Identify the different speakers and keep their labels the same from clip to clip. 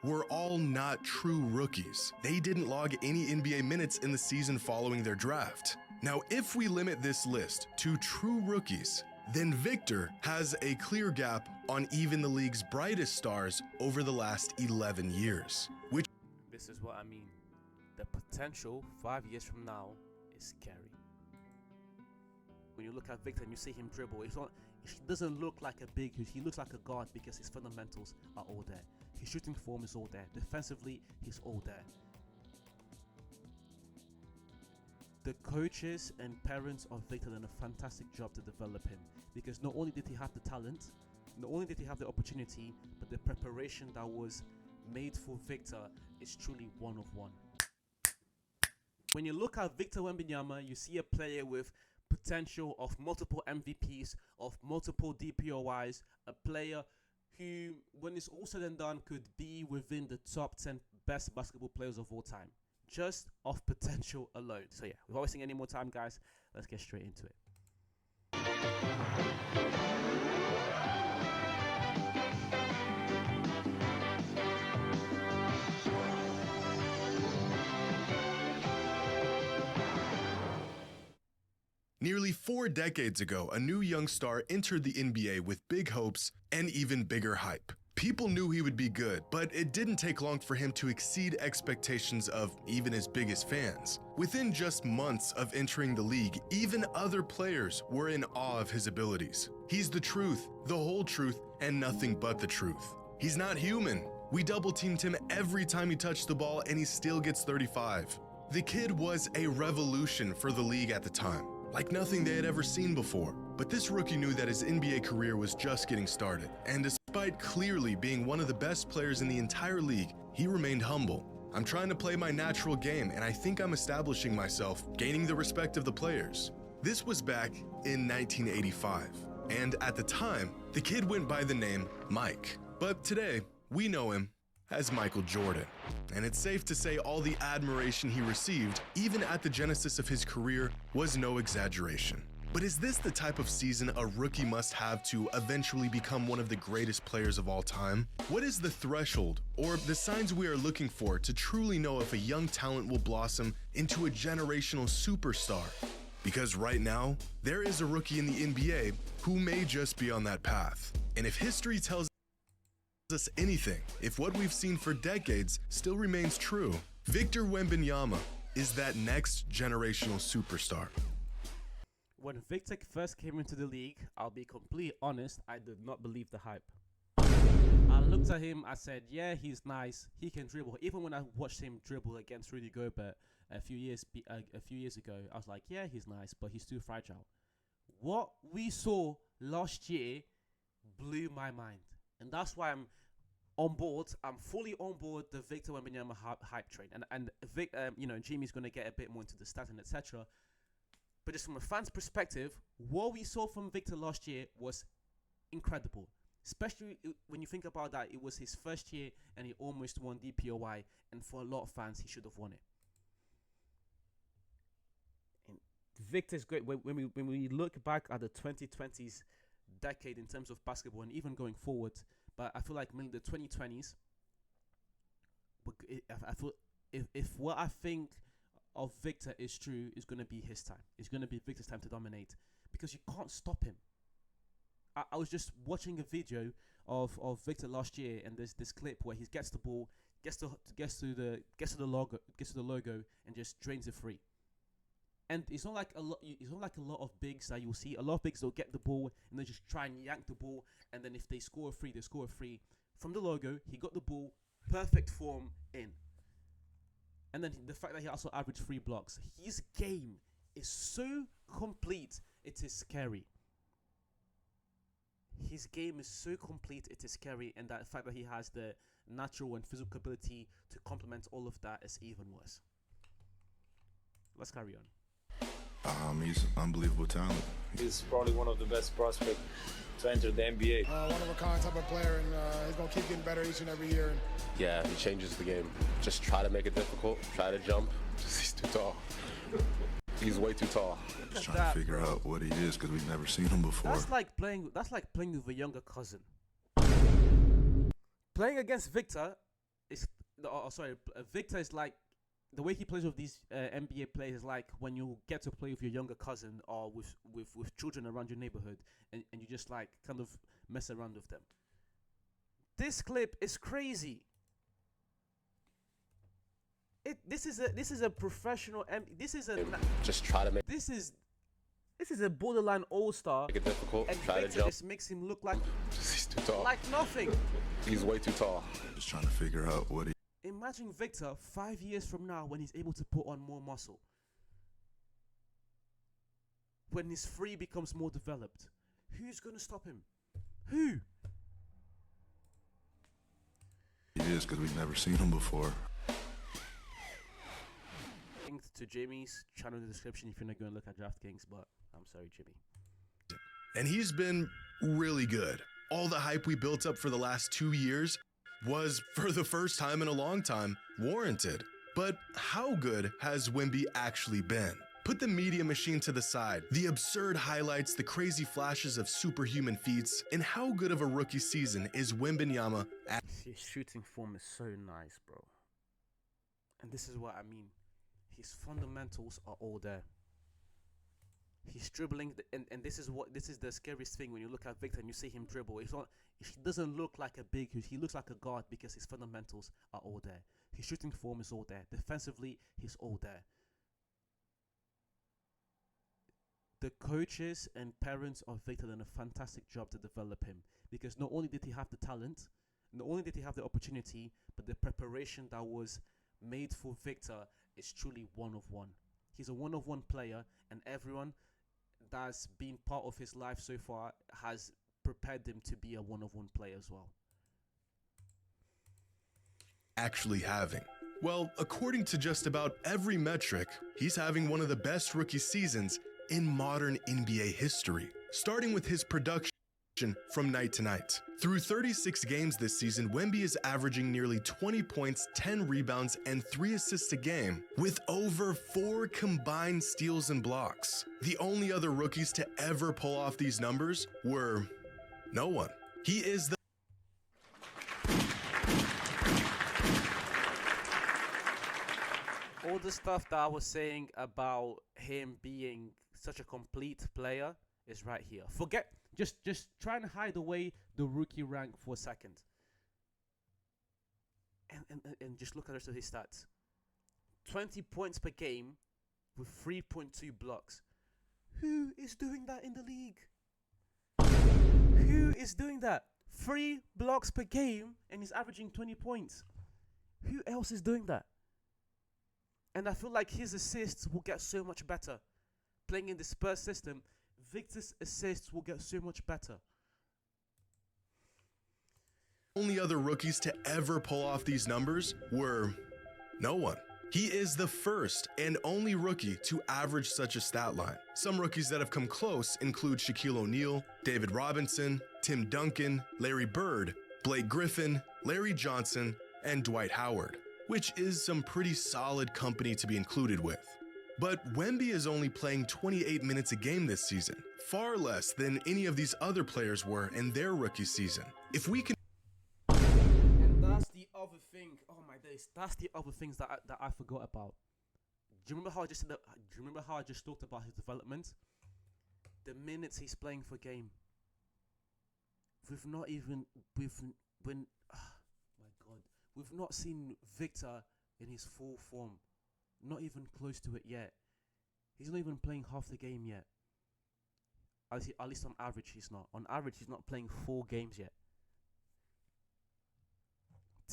Speaker 1: were all not true rookies. They didn't log any NBA minutes in the season following their draft. Now, if we limit this list to true rookies, then Victor has a clear gap on even the league's brightest stars over the last 11 years.
Speaker 2: This is what I mean. The potential 5 years from now is scary. When you look at Victor and you see him dribble, he doesn't look like a big, he looks like a guard because his fundamentals are all there. His shooting form is all there. Defensively, he's all there. The coaches and parents of Victor did a fantastic job to develop him, because not only did he have the talent, not only did he have the opportunity, but the preparation that was made for Victor is truly one of one. When you look at Victor Wembanyama, you see a player with potential of multiple MVPs, of multiple DPOIs, a player who, when it's all said and done, could be within the top 10 best basketball players of all time, just off potential alone. So yeah, without wasting any more time, guys, let's get straight into it.
Speaker 1: Nearly 4 decades ago, a new young star entered the NBA with big hopes and even bigger hype. People knew he would be good, but it didn't take long for him to exceed expectations of even his biggest fans. Within just months of entering the league, even other players were in awe of his abilities. He's the truth, the whole truth, and nothing but the truth. He's not human. We double-teamed him every time he touched the ball, and he still gets 35. The kid was a revolution for the league at the time, like nothing they had ever seen before. But this rookie knew that his NBA career was just getting started, and despite clearly being one of the best players in the entire league, he remained humble. I'm trying to play my natural game, and I think I'm establishing myself, gaining the respect of the players. This was back in 1985, and at the time, the kid went by the name Mike. But today, we know him as Michael Jordan. And it's safe to say all the admiration he received, even at the genesis of his career, was no exaggeration. But is this the type of season a rookie must have to eventually become one of the greatest players of all time? What is the threshold, or the signs we are looking for to truly know if a young talent will blossom into a generational superstar? Because right now, there is a rookie in the NBA who may just be on that path. And if history tells us anything, if what we've seen for decades still remains true, Victor Wembanyama is that next generational superstar.
Speaker 2: When Victor first came into the league, I'll be completely honest, I did not believe the hype. I looked at him, I said, yeah, he's nice, he can dribble. Even when I watched him dribble against Rudy Gobert a few years ago, I was like, yeah, he's nice, but he's too fragile. What we saw last year blew my mind. And that's why I'm on board. I'm fully on board the Victor Wembanyama hype train. And Jimmy's going to get a bit more into the stats and etc. But just from a fan's perspective, what we saw from Victor last year was incredible. Especially when you think about that, it was his first year and he almost won DPOI. And for a lot of fans, he should have won it. And Victor's great. When we look back at the 2020s decade in terms of basketball and even going forward, but I feel like mainly the 2020s, I feel if what I think of Victor is true, it's going to be his time. It's going to be Victor's time to dominate, because you can't stop him. I was just watching a video of Victor last year, and there's this clip where he gets the ball, gets to the logo, and just drains it free. And it's not like a lot of bigs that you'll see. A lot of bigs, they'll get the ball and they just try and yank the ball, and then if they score a free, they score a free. From the logo, he got the ball, perfect form, in. And then the fact that he also averaged 3 blocks. His game is so complete, it is scary. His game is so complete, it is scary, and that fact that he has the natural and physical ability to complement all of that is even worse. Let's carry on.
Speaker 3: He's unbelievable talent.
Speaker 4: He's probably one of the best prospects to enter the NBA.
Speaker 5: One of a kind type of player, and he's going to keep getting better each and every year.
Speaker 6: Yeah, he changes the game. Just try to make it difficult, try to jump. He's too tall. He's way too tall.
Speaker 3: Just trying to figure out what he is, because we've never seen him before.
Speaker 2: That's like playing with a younger cousin. Playing against Victor is Victor is like the way he plays with these NBA players is like when you get to play with your younger cousin or with children around your neighborhood, and you just like kind of mess around with them. This clip is crazy. This is a professional. This is a
Speaker 6: Just try to make
Speaker 2: this is a borderline all-star.
Speaker 6: it difficult.
Speaker 2: And
Speaker 6: Try to
Speaker 2: Victor
Speaker 6: jump.
Speaker 2: just makes him look like
Speaker 6: He's too tall.
Speaker 2: nothing.
Speaker 6: He's way too tall.
Speaker 3: Just trying to figure out what he
Speaker 2: Imagine Victor 5 years from now when he's able to put on more muscle. When his free becomes more developed. Who's going to stop him? Who?
Speaker 3: is because we've never seen him before.
Speaker 2: Linked to Jimmy's channel in the description if you're not going to look at DraftKings, but I'm sorry, Jimmy.
Speaker 1: And he's been really good. All the hype we built up for the last 2 years was, for the first time in a long time, warranted. But how good has Wemby actually been? Put the media machine to the side, the absurd highlights, the crazy flashes of superhuman feats, and how good of a rookie season is Wembanyama at?
Speaker 2: His shooting form is so nice, bro. And this is what I mean. His fundamentals are all there. He's dribbling, and this is the scariest thing when you look at Victor and you see him dribble. He doesn't look like a big. He looks like a guard because his fundamentals are all there. His shooting form is all there. Defensively, he's all there. The coaches and parents of Victor done a fantastic job to develop him, because not only did he have the talent, not only did he have the opportunity, but the preparation that was made for Victor is truly one of one. He's a one-of-one player, and everyone that's been part of his life so far has prepared him to be a one-of-one player as well.
Speaker 1: Actually having? Well, according to just about every metric, he's having one of the best rookie seasons in modern NBA history, starting with his production from night to night. Through 36 games this season, Wemby is averaging nearly 20 points, 10 rebounds, and 3 assists a game, with over 4 combined steals and blocks. The only other rookies to ever pull off these numbers were no one. He is the
Speaker 2: All the stuff that I was saying about him being such a complete player is right here. Just try and hide away the rookie rank for a second. And just look at the rest of his stats. 20 points per game with 3.2 blocks. Who is doing that in the league? Who is doing that? 3 blocks per game and he's averaging 20 points. Who else is doing that? And I feel like his assists will get so much better. Playing in the Spurs system, Victor's assists will get so much better.
Speaker 1: only other rookies to ever pull off these numbers were no one. He is the first and only rookie to average such a stat line. Some rookies that have come close include Shaquille O'Neal, David Robinson, Tim Duncan, Larry Bird, Blake Griffin, Larry Johnson, and Dwight Howard, which is some pretty solid company to be included with. But Wemby is only playing 28 minutes a game this season, far less than any of these other players were in their rookie season. If we can
Speaker 2: And that's the other thing. Oh my days, that's the other things that I forgot about. Do you remember how I just said that, do you remember how I just talked about his development? The minutes he's playing per game. We've not even my God, we've not seen Victor in his full form. Not even close to it yet. He's not even playing half the game yet. At least on average he's not. On average he's not playing 4 games yet.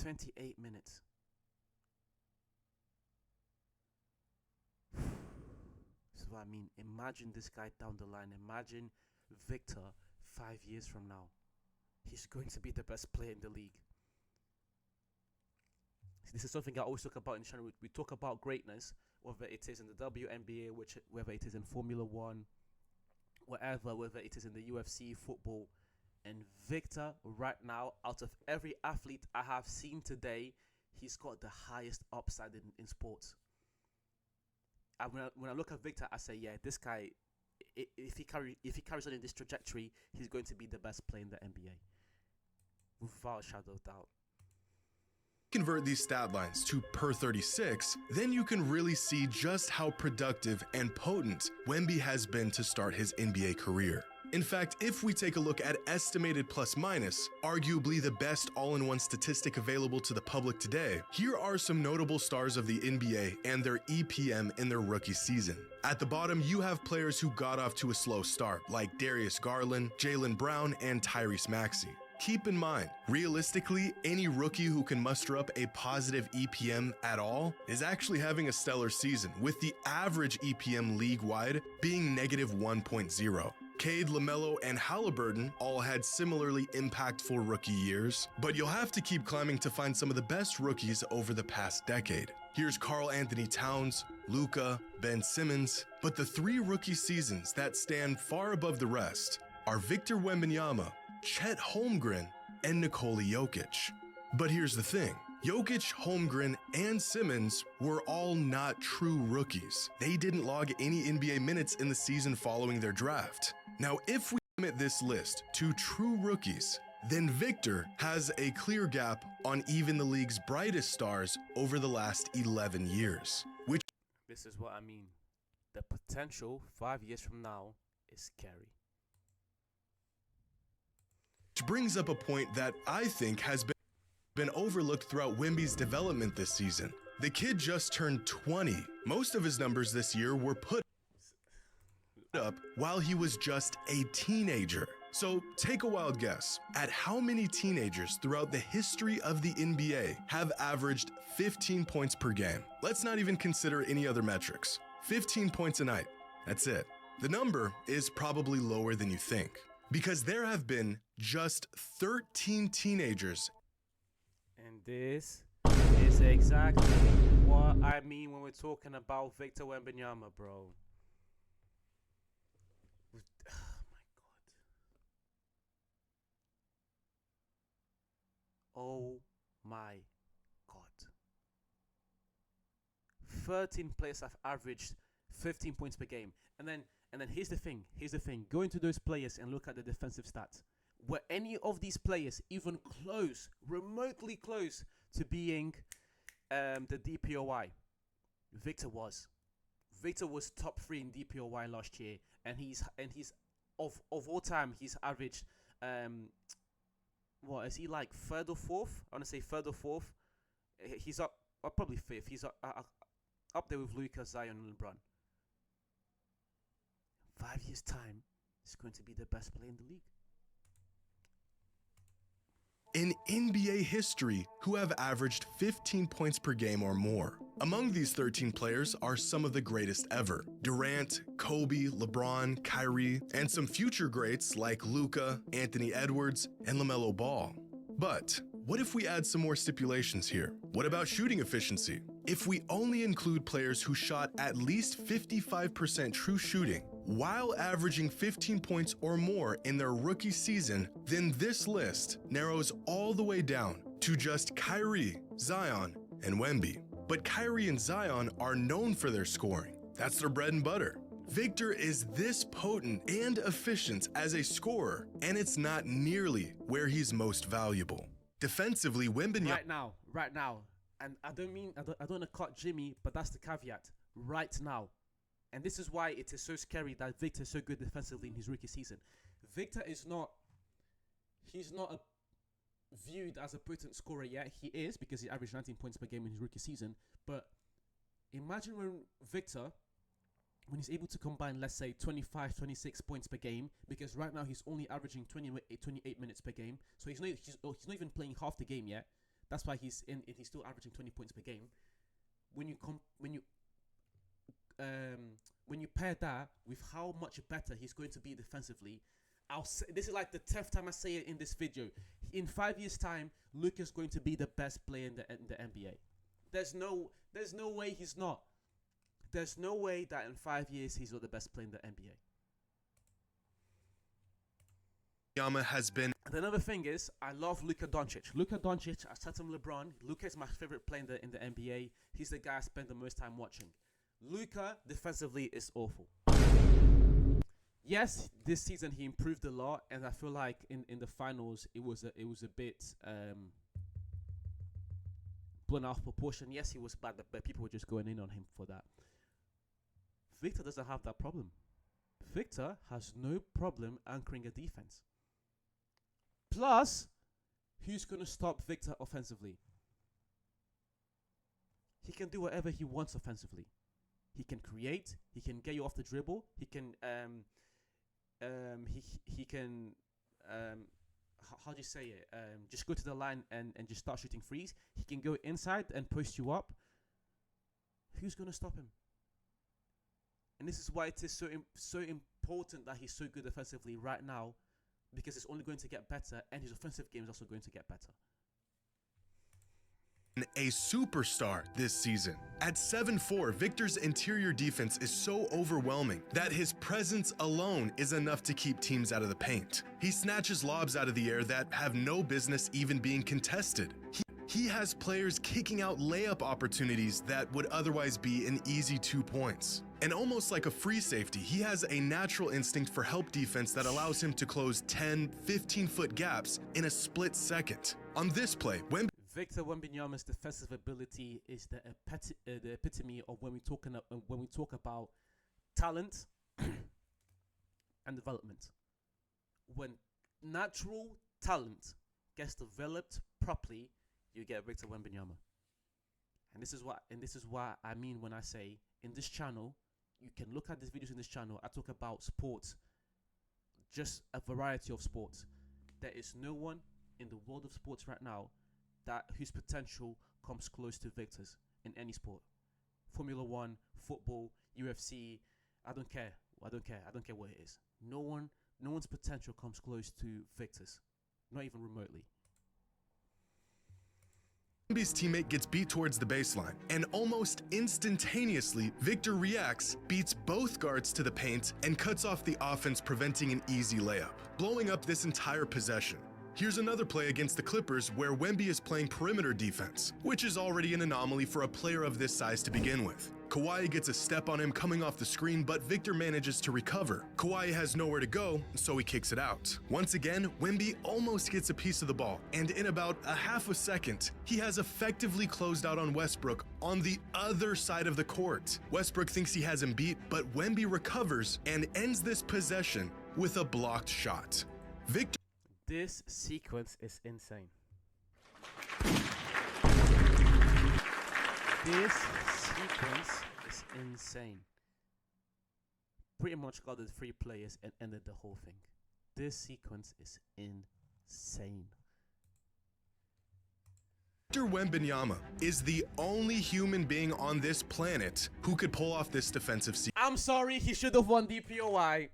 Speaker 2: 28 minutes. That's what I mean. Imagine this guy down the line. Imagine Victor 5 years from now. He's going to be the best player in the league. This is something I always talk about in the channel. We talk about greatness, whether it is in the WNBA, whether it is in Formula One, whether it is in the UFC, football. And Victor, right now, out of every athlete I have seen today, he's got the highest upside in sports. And when I look at Victor, I say, yeah, this guy, if he carries on in this trajectory, he's going to be the best player in the NBA, without a shadow of doubt.
Speaker 1: convert these stat lines to per 36, then you can really see just how productive and potent Wemby has been to start his NBA career. In fact, if we take a look at estimated plus minus, arguably the best all-in-one statistic available to the public today, here are some notable stars of the NBA and their EPM in their rookie season. At the bottom, you have players who got off to a slow start, like Darius Garland, Jaylen Brown, and Tyrese Maxey. Keep in mind, realistically, any rookie who can muster up a positive EPM at all is actually having a stellar season, with the average EPM league-wide being negative 1.0. Cade, LaMelo, and Halliburton all had similarly impactful rookie years, but you'll have to keep climbing to find some of the best rookies over the past decade. Here's Karl Anthony Towns, Luka, Ben Simmons, but the three rookie seasons that stand far above the rest are Victor Wembanyama, Chet Holmgren, and Nikola Jokic. But here's the thing. Jokic, Holmgren, and Simmons were all not true rookies. They didn't log any NBA minutes in the season following their draft. Now, if we limit this list to true rookies, then Victor has a clear gap on even the league's brightest stars over the last 11 years.
Speaker 2: This is what I mean. The potential 5 years from now is scary.
Speaker 1: Which brings up a point that I think has been overlooked throughout Wemby's development this season. The kid just turned 20. Most of his numbers this year were put up while he was just a teenager. So take a wild guess at how many teenagers throughout the history of the NBA have averaged 15 points per game. Let's not even consider any other metrics. 15 points a night. That's it. The number is probably lower than you think, because there have been just 13 teenagers.
Speaker 2: And this is exactly what I mean when we're talking about Victor Wembanyama, bro. Oh my God. 13 players have averaged 15 points per game. And then here's the thing. Go into those players and look at the defensive stats. Were any of these players even close, remotely close to being the DPOY? Victor was. Victor was top 3 in DPOY last year, and he's of all time he's averaged what is he, like third or fourth? I want to say third or fourth. He's up, or probably fifth. He's up there with Luka, Zion, and LeBron. 5 years time, he's going to be the best player in the league.
Speaker 1: In NBA history who have averaged 15 points per game or more. Among these 13 players are some of the greatest ever. Durant, Kobe, LeBron, Kyrie, and some future greats like Luka, Anthony Edwards, and LaMelo Ball. But what if we add some more stipulations here? What about shooting efficiency? If we only include players who shot at least 55% true shooting, while averaging 15 points or more in their rookie season, then this list narrows all the way down to just Kyrie, Zion, and Wemby. But Kyrie and Zion are known for their scoring. That's their bread and butter. Victor is this potent and efficient as a scorer, and it's not nearly where he's most valuable. Defensively, Wembanyama...
Speaker 2: Right now. And I don't want to cut Jimmy, but that's the caveat. Right now. And this is why it is so scary that Victor is so good defensively in his rookie season. Victor is not... He's not viewed as a potent scorer yet. He is, because he averaged 19 points per game in his rookie season. But imagine when Victor, when he's able to combine, let's say, 25, 26 points per game, because right now he's only averaging 28 minutes per game. So he's not even playing half the game yet. That's why he's still averaging 20 points per game. When you pair that with how much better he's going to be defensively, this is like the 10th time I say it in this video. In 5 years' time, Luka's going to be the best player in the NBA. There's no way he's not. There's no way that in 5 years he's not the best player in the NBA.
Speaker 1: Wembanyama has been...
Speaker 2: And another thing is, I love Luka Doncic. Luka Doncic, I said him LeBron. Luka is my favorite player in the NBA. He's the guy I spend the most time watching. Luka defensively is awful. Yes, this season he improved a lot, and I feel like in the finals it was a bit blown out of proportion. Yes, he was bad, but people were just going in on him for that. Victor doesn't have that problem. Victor has no problem anchoring a defense. Plus, who's going to stop Victor offensively? He can do whatever he wants offensively. He can create. He can get you off the dribble. He can how do you say it? Just go to the line and just start shooting threes. He can go inside and post you up. Who's going to stop him? And this is why it is so important that he's so good offensively right now, because it's only going to get better, and his offensive game is also going to get better.
Speaker 1: A superstar this season. At 7'4", Victor's interior defense is so overwhelming that his presence alone is enough to keep teams out of the paint. He snatches lobs out of the air that have no business even being contested. He has players kicking out layup opportunities that would otherwise be an easy 2 points. And almost like a free safety, he has a natural instinct for help defense that allows him to close 10, 15-foot gaps in a split second. On this play,
Speaker 2: Victor Wembanyama's defensive ability is the epitome of when we talk about talent and development. When natural talent gets developed properly, you get Victor Wembanyama. And this is what I mean when I say in this channel, you can look at these videos in this channel. I talk about sports, just a variety of sports. There is no one in the world of sports right now whose potential comes close to Victor's in any sport. Formula 1, football, UFC, I don't care what it is. No one's potential comes close to Victor's, not even remotely.
Speaker 1: Wemby's teammate gets beat towards the baseline, and almost instantaneously, Victor reacts, beats both guards to the paint, and cuts off the offense, preventing an easy layup, blowing up this entire possession. Here's another play against the Clippers where Wemby is playing perimeter defense, which is already an anomaly for a player of this size to begin with. Kawhi gets a step on him coming off the screen, but Victor manages to recover. Kawhi has nowhere to go, so he kicks it out. Once again, Wemby almost gets a piece of the ball, and in about a half a second, he has effectively closed out on Westbrook on the other side of the court. Westbrook thinks he has him beat, but Wemby recovers and ends this possession with a blocked shot. Victor.
Speaker 2: This sequence is insane. This sequence is insane. Pretty much got the 3 players and ended the whole thing. This sequence is insane.
Speaker 1: Victor Wembanyama is the only human being on this planet who could pull off this defensive sequence.
Speaker 2: I'm sorry, he should have won DPOY.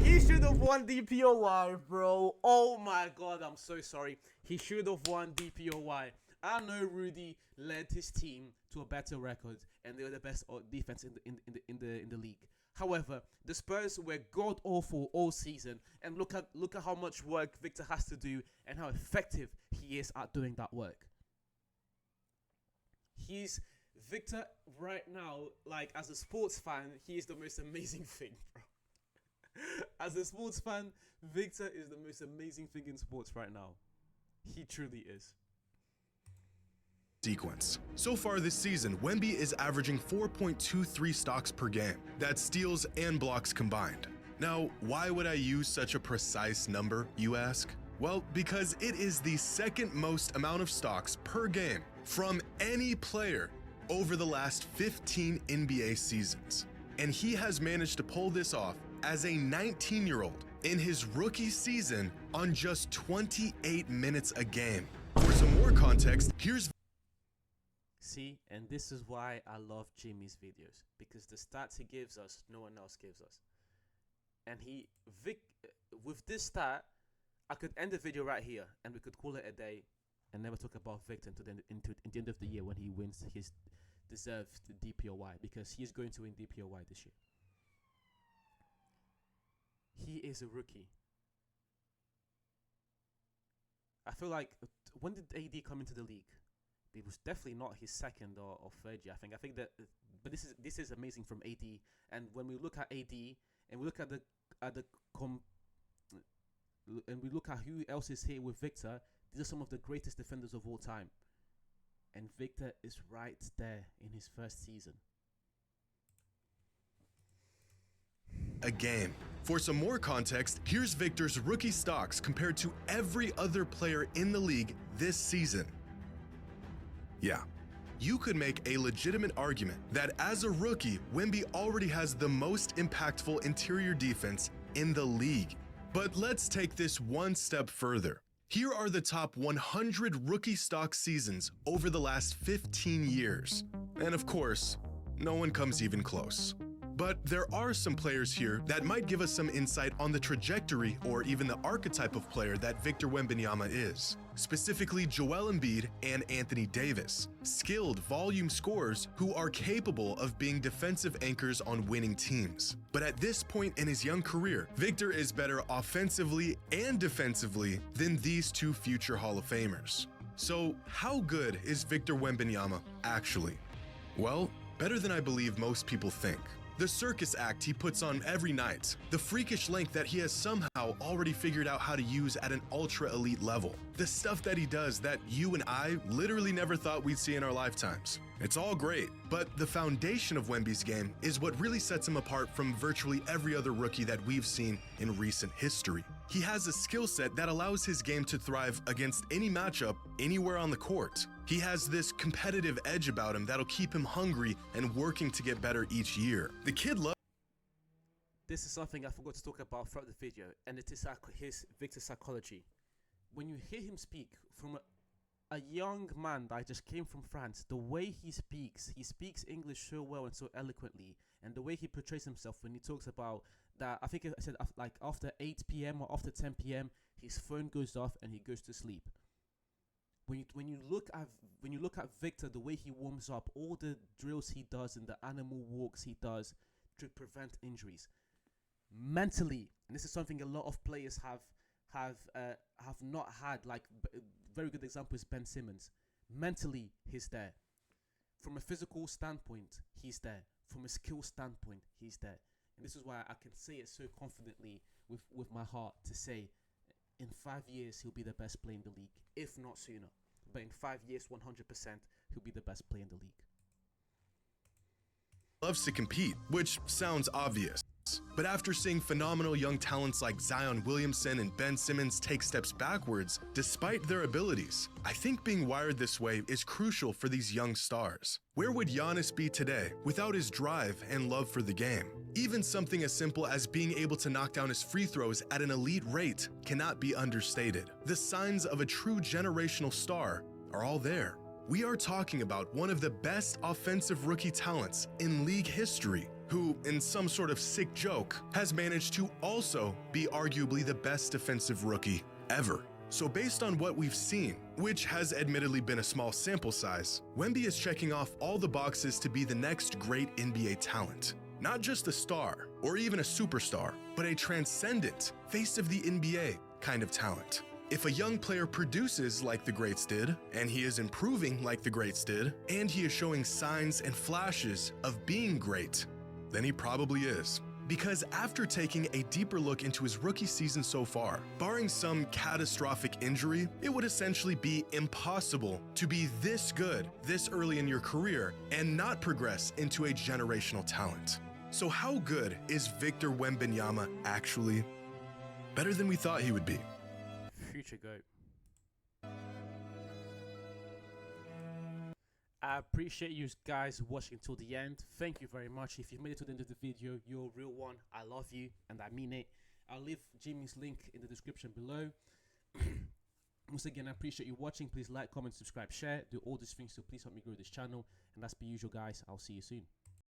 Speaker 2: He should have won DPOY, bro. Oh my god, I'm so sorry. He should have won DPOY. I know Rudy led his team to a better record, and they were the best defense in the league. However, the Spurs were god awful all season, and look at how much work Victor has to do and how effective he is at doing that work. Victor right now, like as a sports fan, he is the most amazing thing, bro. As a sports fan, Victor is the most amazing thing in sports right now. He truly is.
Speaker 1: Sequence. So far this season, Wemby is averaging 4.23 stocks per game. That's steals and blocks combined. Now, why would I use such a precise number, you ask? Well, because it is the second most amount of stocks per game from any player over the last 15 NBA seasons. And he has managed to pull this off as a 19-year-old in his rookie season on just 28 minutes a game. For some more context, here's...
Speaker 2: See, and this is why I love Jimmy's videos, because the stats he gives us, no one else gives us. And with this stat, I could end the video right here, and we could call it a day, and never talk about Victor until the end of the year when he wins his deserved DPOY, because he is going to win DPOY this year. He is a rookie. I feel like, when did AD come into the league? It was definitely not his second or third year. I think that, but this is amazing from AD. And when we look at AD and we look at and we look at who else is here with Victor, these are some of the greatest defenders of all time. and Victor is right there in his first season.
Speaker 1: A game. For some more context, here's Victor's rookie stocks compared to every other player in the league this season. Yeah, you could make a legitimate argument that as a rookie, Wemby already has the most impactful interior defense in the league. But let's take this one step further. Here are the top 100 rookie stock seasons over the last 15 years. And of course, no one comes even close. But there are some players here that might give us some insight on the trajectory or even the archetype of player that Victor Wembanyama is. Specifically Joel Embiid and Anthony Davis, skilled volume scorers who are capable of being defensive anchors on winning teams. But at this point in his young career, Victor is better offensively and defensively than these two future Hall of Famers. So how good is Victor Wembanyama actually? Well, better than I believe most people think. The circus act he puts on every night, the freakish length that he has somehow already figured out how to use at an ultra elite level, the stuff that he does that you and I literally never thought we'd see in our lifetimes. It's all great, but the foundation of Wemby's game is what really sets him apart from virtually every other rookie that we've seen in recent history. He has a skill set that allows his game to thrive against any matchup anywhere on the court. He has this competitive edge about him that'll keep him hungry and working to get better each year. The kid loves.
Speaker 2: This is something I forgot to talk about throughout the video, and it is his Victor psychology. When you hear him speak from a young man that just came from France, the way he speaks English so well and so eloquently, and the way he portrays himself when he talks about that, I think I said like after 8 p.m. or after 10 p.m. his phone goes off and he goes to sleep. When you look at Victor, the way he warms up, all the drills he does and the animal walks he does to prevent injuries, mentally, and this is something a lot of players have not had. Like a very good example is Ben Simmons. Mentally, he's there. From a physical standpoint, he's there. From a skill standpoint, he's there. And this is why I can say it so confidently with my heart to say, in 5 years, he'll be the best player in the league, if not sooner. But in 5 years, 100%, he'll be the best player in the league.
Speaker 1: Loves to compete, which sounds obvious. But after seeing phenomenal young talents like Zion Williamson and Ben Simmons take steps backwards, despite their abilities, I think being wired this way is crucial for these young stars. Where would Giannis be today without his drive and love for the game? Even something as simple as being able to knock down his free throws at an elite rate cannot be understated. The signs of a true generational star are all there. We are talking about one of the best offensive rookie talents in league history, who, in some sort of sick joke, has managed to also be arguably the best defensive rookie ever. So based on what we've seen, which has admittedly been a small sample size, Wemby is checking off all the boxes to be the next great NBA talent. Not just a star, or even a superstar, but a transcendent, face of the NBA kind of talent. If a young player produces like the greats did, and he is improving like the greats did, and he is showing signs and flashes of being great, then he probably is. Because after taking a deeper look into his rookie season so far, barring some catastrophic injury, it would essentially be impossible to be this good this early in your career and not progress into a generational talent. So how good is Victor Wembanyama actually? Better than we thought he would be.
Speaker 2: Future GOAT. I appreciate you guys watching till the end. Thank you very much. If you made it to the end of the video, you're a real one. I love you, and I mean it. I'll leave Jimmy's link in the description below. Once again, I appreciate you watching. Please like, comment, subscribe, share. Do all these things to please help me grow this channel. And that's per usual, guys. I'll see you soon.